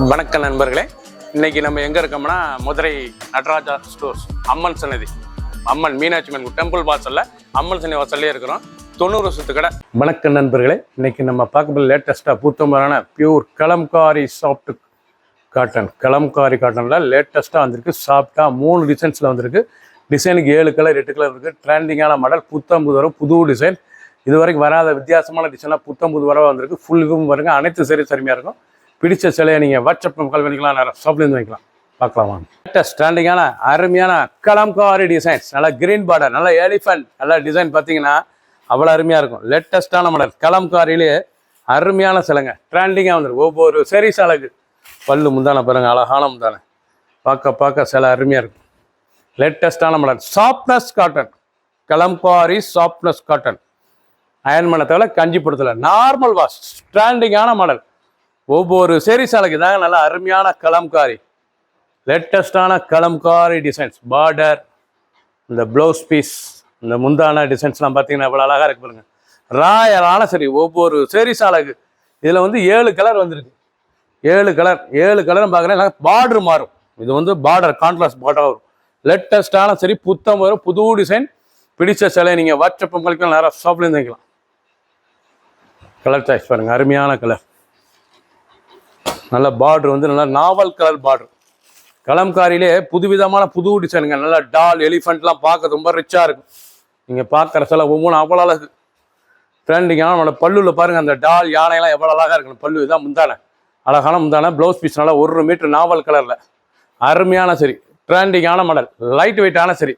வணக்கம் நண்பர்களே, இன்னைக்கு நம்ம எங்க இருக்கோம்னா மதுரை நடராஜா ஸ்டோர்ஸ் அம்மன் சன்னதி, அம்மன் மீனாட்சி அம்மன் டெம்பிள் வாசல்ல அம்மன் சன்னதி வாசல்லே இருக்கிறோம். 90 வருஷத்து கடை. வணக்கம் நண்பர்களே, இன்னைக்கு நம்ம பார்க்க லேட்டஸ்டா புத்தம்பரான pure Kalamkari soft cotton, Kalamkari காட்டன்ல லேட்டஸ்டா வந்திருக்கு. சாஃப்டா 3 டிசைன்ஸ்ல வந்திருக்கு. டிசைனுக்கு 7 கலர் 8 கலர் இருக்கு. ட்ரெண்டிங்கான மாடல், புத்தம்புது வரும், புது டிசைன். இது வரைக்கும் வராத வித்தியாசமான டிசைனாக புத்தம்புது வரவா வந்திருக்கு. ஃபுல் வியூவும் பாருங்க, அனைத்து சரியாக இருக்கும். பிடிச்ச சிலையை நீங்கள் வாட்ஸ்அப் கால் பண்ணிக்கலாம், நேரம் ஷாப்லேருந்து வாங்கிக்கலாம். பார்க்கலாமா? ஸ்டாண்டிங்கான அருமையான கலம்காரி டிசைன்ஸ், நல்லா கிரீன் பார்டர், நல்லா எலிஃபென்ட், நல்லா டிசைன் பார்த்தீங்கன்னா அவ்வளோ அருமையாக இருக்கும். லேட்டஸ்டான மாடல் கலம்காரிலே அருமையான சிலைங்க, ட்ரெண்டிங்காக வந்துருக்கு. ஒவ்வொரு சரி சாலைக்கு பல்லு முந்தான பாருங்க, அழகான முந்தான, பார்க்க சிலை அருமையாக இருக்கும். லேட்டஸ்டான model softness cotton, Kalamkari softness cotton, iron பண்ண தேவை, கஞ்சிப்படுத்தல, நார்மல் வாஷ், ஸ்டாண்டிங்கான மாடல். ஒவ்வொரு சரி சாலைக்கு தாங்க நல்லா அருமையான கலம்காரி, லேட்டஸ்டான கலம்காரி டிசைன்ஸ். பார்டர், இந்த ப்ளவுஸ் பீஸ், இந்த முந்தான டிசைன்ஸ்லாம் பார்த்தீங்கன்னா எவ்வளோ அழகாக இருக்கு பாருங்க. ராயலான சரி, ஒவ்வொரு சரி சாலைக்கு இதில் 7 கலர் வந்திருக்கு. 7 கலரும் பார்க்குறேன். பார்டர் மாறும், இது பார்டர் கான்ட்ராஸ்ட் பார்டர் வரும். லேட்டஸ்டான சரி, புத்தம் வரும், புது டிசைன். பிடிச்ச சிலை நீங்கள் வாட்ஸ்அப் உங்களுக்கு நேரம் ஷாப்லேருந்து வாங்கிக்கலாம். கலர் சாய்ஸ் பாருங்கள், அருமையான கலர். நல்ல பார்டர் நல்லா நாவல் கலர் பார்டர். கலம்காரியிலே புதுவிதமான புது டிசைனுங்க. நல்லா டால் எலிஃபென்ட்லாம் பார்க்க ரொம்ப ரிச்சாக இருக்கும். நீங்கள் பார்க்குற சில ஒவ்வொன்றும் அவ்வளோ அழகு, ட்ரெண்டிங்கான நம்மளோட பல்லுவில் பாருங்கள். அந்த டால் யானையெல்லாம் எவ்வளோ அழகாக இருக்கணும். பல்லு இதான் முந்தான, அழகான முந்தான. ப்ளவுஸ் பீஸ் நல்லா 1 மீட்டர் நாவல் கலரில் அருமையான சரி, ட்ரெண்டிங்கான மாடல், லைட் வெயிட்டான சரி,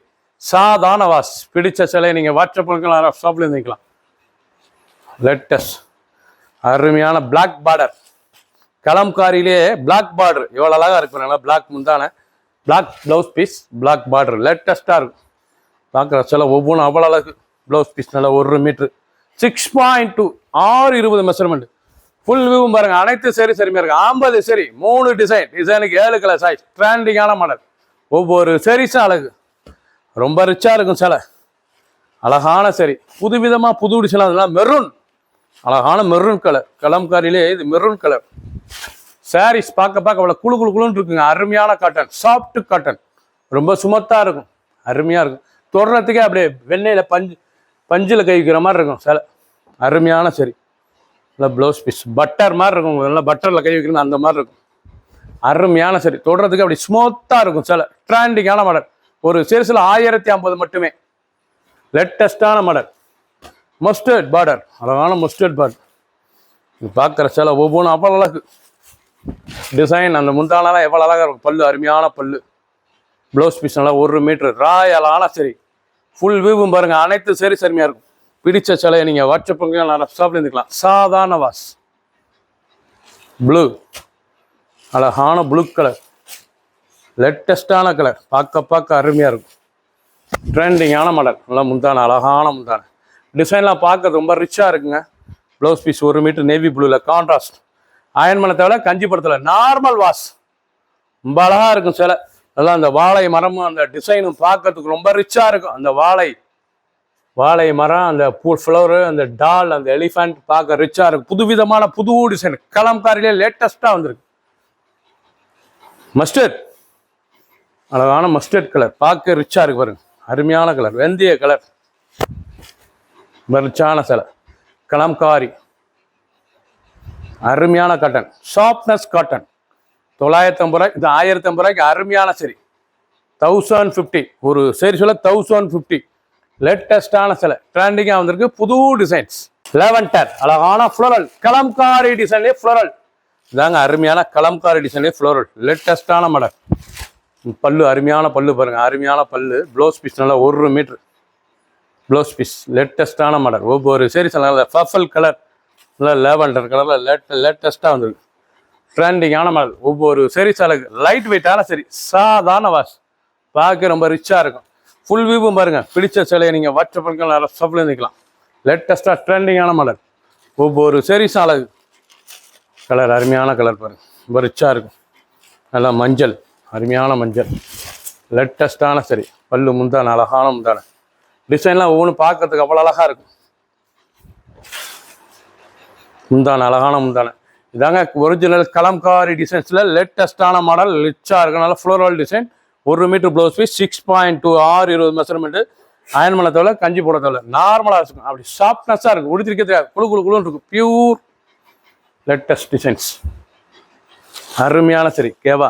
சாதாரண வாஷ். பிடிச்ச சிலையை நீங்கள் வாட்ஸ்அப் ஷாப்லேருந்து வாங்கிக்கலாம். லேட்டஸ்ட் அருமையான பிளாக் பார்டர், கலம்காரியிலே பிளாக் பார்டர் எவ்வளோ அழகாக இருக்கும். நல்லா பிளாக் முந்தான, black blouse piece, black border, லேட்டஸ்ட்டாக இருக்கும். பார்க்குற சில ஒவ்வொன்றும் அவ்வளோ அழகு. ப்ளவுஸ் பீஸ் நல்லா 1 மீட்ரு 6.2 620 மெஷர்மெண்ட். ஃபுல் வியூவும் பாருங்கள், அனைத்து சரிமையாக இருக்குது. 50 சரி, 3 டிசைனுக்கு 7 கலர் சாய்ஸ். ட்ரெண்டிங்கான மாடல், ஒவ்வொரு சரிஸும் அழகு, ரொம்ப ரிச்சாக இருக்கும் சிலை. அழகான சரி, புதுவிதமாக புது டிசைன். அதெல்லாம் மெரூன், அழகான மெரூன் கலர். கலம்காரியிலே இது மெரூன் கலர். சாரீஸ் பார்க்க அவ்வளோ குழுன்னு இருக்குங்க. அருமையான காட்டன், சாஃப்ட் காட்டன், ரொம்ப சுமத்தாக இருக்கும், அருமையாக இருக்கும். தொடரத்துக்கே அப்படியே வெண்ணெயில் பஞ்சில் கை வைக்கிற மாதிரி இருக்கும் சிலை. அருமையான சரி, நல்லா ப்ளவுஸ் பீஸ் பட்டர் மாதிரி இருக்கும். நல்லா பட்டரில் கை வைக்கணும் அந்த மாதிரி இருக்கும். அருமையான சரி, தொடரத்துக்கு அப்படி ஸ்மூத்தாக இருக்கும் சிலை. ட்ரெண்டிங்கான மாடல். ஒரு சீரிஸில் 1050 மட்டுமே. லேட்டஸ்டான மாடல், மஸ்டர்ட் பார்டர், அழகான மஸ்டர்ட் பார்டர். பார்க்குற சில ஒவ்வொன்றும் அவ்வளோ அழகு. டிசைன் அந்த முந்தானெல்லாம் எவ்வளோ அழகாக இருக்கும். பல்லு அருமையான பல்லு. ப்ளவுஸ் பீஸ் நல்லா 1 மீட்ரு ராயலான சரி. ஃபுல் வியூவும் பாருங்கள், அனைத்து சரிமையாக இருக்கும். பிடிச்ச சிலையை நீங்கள் வாட்ஸ்அப் நான் ஷாப்ல இருந்துக்கலாம். சாதாரண வாஷ், ப்ளூ, அழகான ப்ளூ கலர், லேட்டஸ்டான கலர். பார்க்க அருமையாக இருக்கும். ட்ரெண்டிங்கான மாடல், நல்லா முந்தான, அழகான முந்தான. டிசைன்லாம் பார்க்க ரொம்ப ரிச்சாக இருக்குங்க. ப்ளவுஸ் பீஸ் 1 மீட்டர் நேவி ப்ளூவில் கான்ட்ராஸ்ட். அயன் பண்ண தேவை, கஞ்சிப்படுத்தலை, நார்மல் வாஷ். ரொம்ப அழகாக இருக்கும் சிலை. அதெல்லாம் அந்த வாழை மரமும் அந்த டிசைனும் பார்க்கறதுக்கு ரொம்ப ரிச்சாக இருக்கும். அந்த வாழை மரம், அந்த ஃப்ளவரு, அந்த டால், அந்த எலிஃபென்ட் பார்க்க ரிச்சாக இருக்கும். புதுவிதமான புது டிசைன். கலம்காரியிலே லேட்டஸ்ட்டாக வந்திருக்கு. மஸ்டர்ட், அழகான மஸ்டர்ட் கலர், பார்க்க ரிச்சாக இருக்கு பாருங்க. அருமையான கலர், வெந்தய கலர், ரிச்சான சிலை. கலம்காரி அருமையான காட்டன், சாஃப்ட்னஸ் காட்டன். 950 ரூபாய், இது 1050 ரூபாய்க்கு அருமையான சரி. 1050 ஒரு சரி சொல்ல 1050. லேட்டஸ்டான சிலை, ட்ரெண்டிங்காக வந்திருக்கு. புது டிசைன்ஸ். லெவன்டர், அழகான ஃப்ளோரல், கலம்காரி டிசைன்லேயே ஃப்ளோரல். இதாங்க அருமையான கலம்காரி டிசைன்லேயே ஃப்ளோரல், லேட்டஸ்டான மாடல். பல்லு அருமையான பல்லு பாருங்க, அருமையான பல்லு. ப்ளவுஸ் பீஸ் நல்லா 1 மீட்ரு ப்ளவுஸ் பீஸ், லேட்டஸ்டான மாடல். ஒவ்வொரு சரி நல்லா பர்பிள் கலர், நல்லா லேவண்டர் கலரில் லேட்டஸ்ட்டாக வந்துருக்கு. ட்ரெண்டிங்கான மாடல். ஒவ்வொரு சரி அழகு, லைட் வெயிட்டான சரி, சாதாரண வாஷ். பார்க்க ரொம்ப ரிச்சாக இருக்கும். ஃபுல் வியூவும் பாருங்கள். பிடிச்ச சிலையை நீங்கள் வாட்ஸ்அப் பண்ணிக்கலாம், ஷாப்ல இருந்துக்கலாம். லேட்டஸ்ட்டாக ட்ரெண்டிங்கான மாடல். ஒவ்வொரு சரி அழகு. கலர் அருமையான கலர் பாருங்கள், ரொம்ப ரிச்சாக இருக்கும். நல்லா மஞ்சள், அருமையான மஞ்சள், லேட்டஸ்டான சரி. பல்லு முந்தான, அழகான முந்தான. டிசைன்லாம் ஒவ்வொன்றும் பார்க்கறதுக்கு அவ்வளோ அழகாக இருக்கும். முந்தான, அழகான முந்தான. இதாங்க ஒரிஜினல் கலம்காரி டிசைன்ஸில் லேட்டஸ்டான மாடல், ரிச்சாக இருக்கும். நல்லா floral design. 1 meter blouse piece, 6.2 6 measurement. Iron பண்ண தேவை, கஞ்சி போட தேவை, நார்மலாக இருக்கும். அப்படி சாஃப்ட்னஸாக இருக்கும், உடுத்திருக்க தெரியாது, குழுன்னு இருக்கும். பியூர் லேட்டஸ்ட் டிசைன்ஸ், அருமையான சரி. கேவா,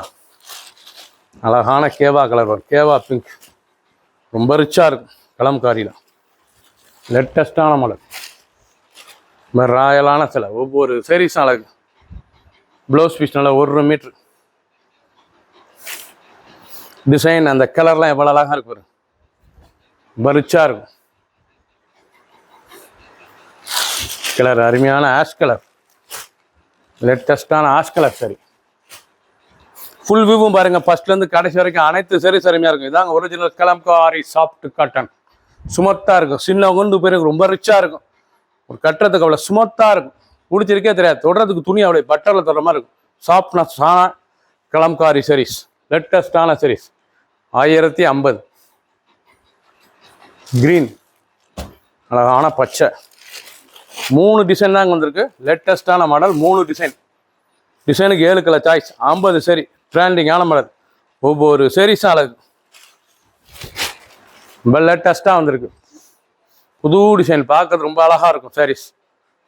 அழகான கேவா கலர் வரும், கேவா பிங்க், ரொம்ப ரிச்சாக இருக்கும். கலம்காரியில் லேட்டஸ்டான மாடல், ராயலான சிலை. ஒவ்வொரு சீரீஸும் அழகு. ப்ளவுஸ் பீஸ் நல்லா 1 மீட்ரு டிசைன். அந்த கலர்லாம் எவ்வளோ அழகாக இருக்கு, ரொம்ப ரிச்சாக இருக்கும். கலர் அருமையான ஆஷ் கலர், லேட்டஸ்டான ஆஷ் கலர் சரி. ஃபுல் வியூவும் பாருங்க, ஃபர்ஸ்ட்லேருந்து கடைசி வரைக்கும் அனைத்து சரி அருமையாக இருக்கும். இதாங்க ஒரிஜினல் கலம்காரி சாஃப்ட் காட்டன். சுமத்தாக இருக்கும், சின்ன கொண்டு போயிருக்கு, ரொம்ப ரிச்சாக இருக்கும். ஒரு கட்டுறதுக்கு அவ்வளோ சுமத்தாக இருக்கும், பிடிச்சிருக்கே தெரியாது. தொடுறதுக்கு துணி அவ்வளோ பட்டரில் தொடுற மாதிரி இருக்கும். சாஃப்ட்னஸான கலம்காரி சீரீஸ், லேட்டஸ்டான சீரீஸ். 1050. கிரீன், அழகான பச்சை. 3 டிசைன் தான் வந்திருக்கு. லேட்டஸ்டான மாடல், 3 டிசைன். டிசைனுக்கு 7 கலர் சாய்ஸ். 50 சரி, ட்ரெண்டிங்கான மாடல். ஒவ்வொரு சீரீஸும் அழகு, ரொம்ப லேட்டஸ்ட்டாக வந்திருக்கு. புது டிசைன், பார்க்கறது ரொம்ப அழகாக இருக்கும் சாரீஸ்.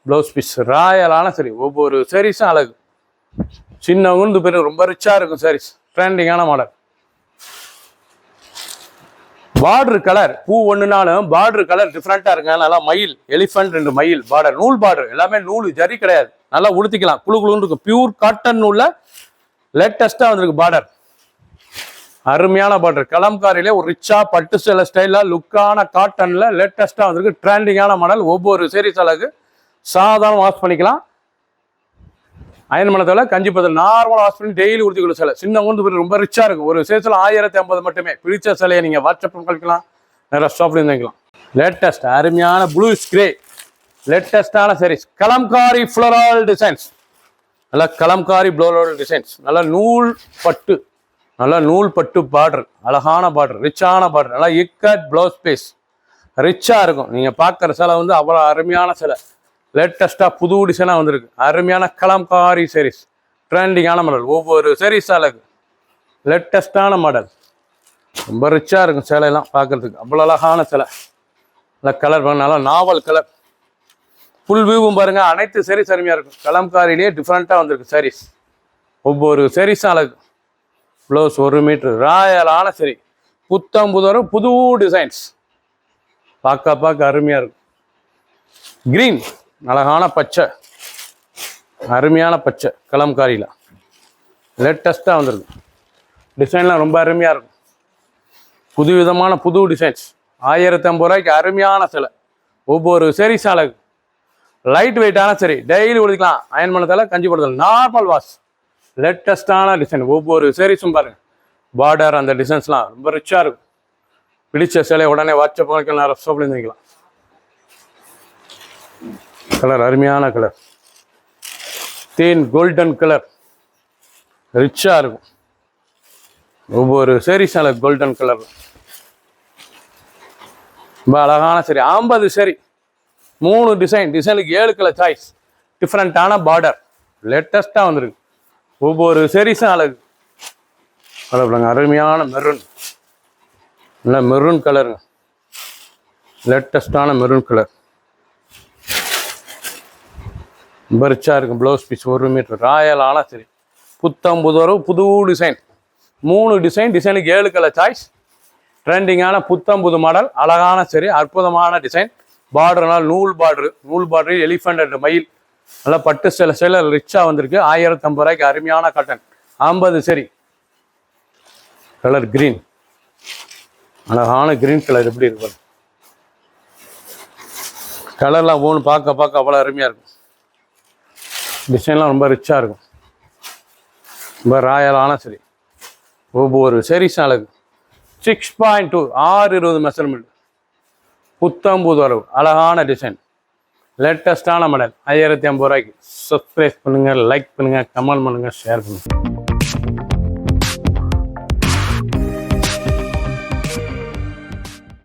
ப்ளவுஸ் பீஸ் ராயலான சரி. ஒவ்வொரு சாரீஸும் அழகு, சின்ன உந்து பேர், ரொம்ப ரிச்சாக இருக்கும் சாரீஸ். ட்ரெண்டிங்கான மாடல். பார்டர் கலர் பூ ஒன்றுனாலும் பார்டர் கலர் டிஃப்ரெண்ட்டாக இருக்குங்க. நல்லா மயில், எலிஃபென்ட் 2 மயில் பார்டர், நூல் பார்டர், எல்லாமே நூல், ஜரி கிடையாது. நல்லா உடுத்திக்கலாம், குழுன்னு இருக்கும். பியூர் காட்டன் நூலில் லேட்டஸ்ட்டாக வந்திருக்கு பார்டர். அருமையான பார்டர். கலம்காரியிலே ஒரு ரிச்சா பட்டு சேலை ஸ்டைலில் லுக்கான காட்டனில் லேட்டஸ்ட்டாக வந்திருக்கு. ட்ரெண்டிங்கான மாடல். ஒவ்வொரு சீரீஸ் அழகு. சாதாரண வாஷ் பண்ணிக்கலாம், அயன் பண்ண தேவை, கஞ்சி பதல், நார்மலாக வாஷ் பண்ணி டெய்லி உடுத்திக்கொள்ள சேலை. சின்ன கொண்டு ரொம்ப ரிச்சாக இருக்கும். ஒரு சேல்ஸில் 1050 மட்டுமே. பிடிச்ச சிலையை நீங்கள் வாட்ஸ்அப் கழிக்கலாம், நிறைய ஷாப்லேயும் வாங்கிக்கலாம். லேட்டஸ்ட் அருமையான ப்ளூ ஸ்க்ரே, லேட்டஸ்டான சீரீஸ். கலம்காரி ஃப்ளோரல் டிசைன்ஸ், நல்லா கலம்காரி ஃப்ளோரல் டிசைன்ஸ். நல்லா நூல் பட்டு, நல்லா நூல் பட்டு பார்டர், அழகான பார்டர், ரிச்சான பார்டர். நல்லா இக்கட் ப்ளவுஸ் பீஸ், ரிச்சாக இருக்கும். நீங்கள் பார்க்குற சிலை வந்து அவ்வளோ அருமையான சிலை. லேட்டஸ்ட்டாக புது டிசைனாக வந்திருக்கு. அருமையான கலம்காரி சீரீஸ், ட்ரெண்டிங்கான மாடல். ஒவ்வொரு சீரீஸ் அழகு, லேட்டஸ்டான மாடல். ரொம்ப ரிச்சாக இருக்கும் சேலையெல்லாம் பார்க்குறதுக்கு. அவ்வளோ அழகான சிலை. நல்லா கலர் பாருங்க, நல்லா நாவல் கலர். ஃபுல் வியூவும் பாருங்கள், அனைத்து சீரீஸ் அருமையாக இருக்கும். கலம்காரிலேயே டிஃப்ரெண்ட்டாக வந்திருக்கு சாரீஸ். ஒவ்வொரு சீரீஸும் அழகு. ப்ளவுஸ் 1 மீட்ரு ராயலான சரி. புத்தம் புதரும் புது டிசைன்ஸ், பார்க்க அருமையாக இருக்கும். கிரீன், அழகான பச்சை, அருமையான பச்சை. கலம்காரியில் லேட்டஸ்ட்டாக வந்திருக்கு. டிசைன்லாம் ரொம்ப அருமையாக இருக்கும். புது விதமான புது டிசைன்ஸ். 1050 ரூபாய்க்கு அருமையான சிலை. ஒவ்வொரு சீரீஸ் அழகு. லைட் வெயிட்டான சரி, டெய்லி உடுத்திக்கலாம், அயன் பண்ணதால, கஞ்சி போடுதல், நார்மல் வாஷ். லேட்டஸ்டான டிசைன். ஒவ்வொரு சீரீஸும் பாருங்கள், பார்டர் அந்த டிசைன்ஸ்லாம் ரொம்ப ரிச்சாக இருக்கும். பிடிச்ச சிலை உடனே வாட்ஸ்அப் பண்ணிக்கலாம், நிறைய ஷாப்லேருந்து வாங்கிக்கலாம். கலர் அருமையான கலர், தேன் கோல்டன் கலர், ரிச்சாக இருக்கும். ஒவ்வொரு சீரீஸ் அழகு கோல்டன் கலர், ரொம்ப அழகான சரி. 50 சரி, 3 டிசைன். டிசைனுக்கு 7 கலர் சாய்ஸ். டிஃப்ரெண்ட்டான பார்டர், லேட்டஸ்ட்டாக வந்திருக்கு. ஒவ்வொரு சீரீஸும் அழகு. அழகுங்க, அருமையான மெரூன், நல்ல மெரூன் கலருங்க, லேட்டஸ்டான மெரூன் கலர். ரொம்ப ரிச்சாக இருக்கும். ப்ளவுஸ் பீஸ் 1 மீட்டர் ராயலான சரி. புத்தம் புதரும் புது டிசைன். 3 டிசைன். டிசைனுக்கு 7 கலர் சாய்ஸ். ட்ரெண்டிங்கான புத்தம் புது மாடல், அழகான சரி, அற்புதமான டிசைன். பார்டர்னால் நூல் பார்டரு, நூல் பார்டரு, எலிஃபென்ட் 2 மயில், நல்லா பட்டு சில ரிச்சாக வந்திருக்கு. 1050 ரூபாய்க்கு அருமையான காட்டன். 50 சரி. கலர் கிரீன், அழகான கிரீன் கலர். எப்படி இருக்கு கலர்லாம் போகணும், பார்க்க அவ்வளோ அருமையாக இருக்கும். டிசைன்லாம் ரொம்ப ரிச்சாக இருக்கும். ரொம்ப ராயலான சரி. ஒவ்வொரு சீரீஸ் அழகு. 6.2 620 மெஷர்மெண்ட். புத்தம்பூது அளவு, அழகான டிசைன், லேட்டஸ்டான மாடல். 1050 ரூபாய்க்கு. சப்ஸ்கிரைப் பண்ணுங்கள், லைக் பண்ணுங்கள், கமெண்ட் பண்ணுங்கள், ஷேர் பண்ணுங்கள்.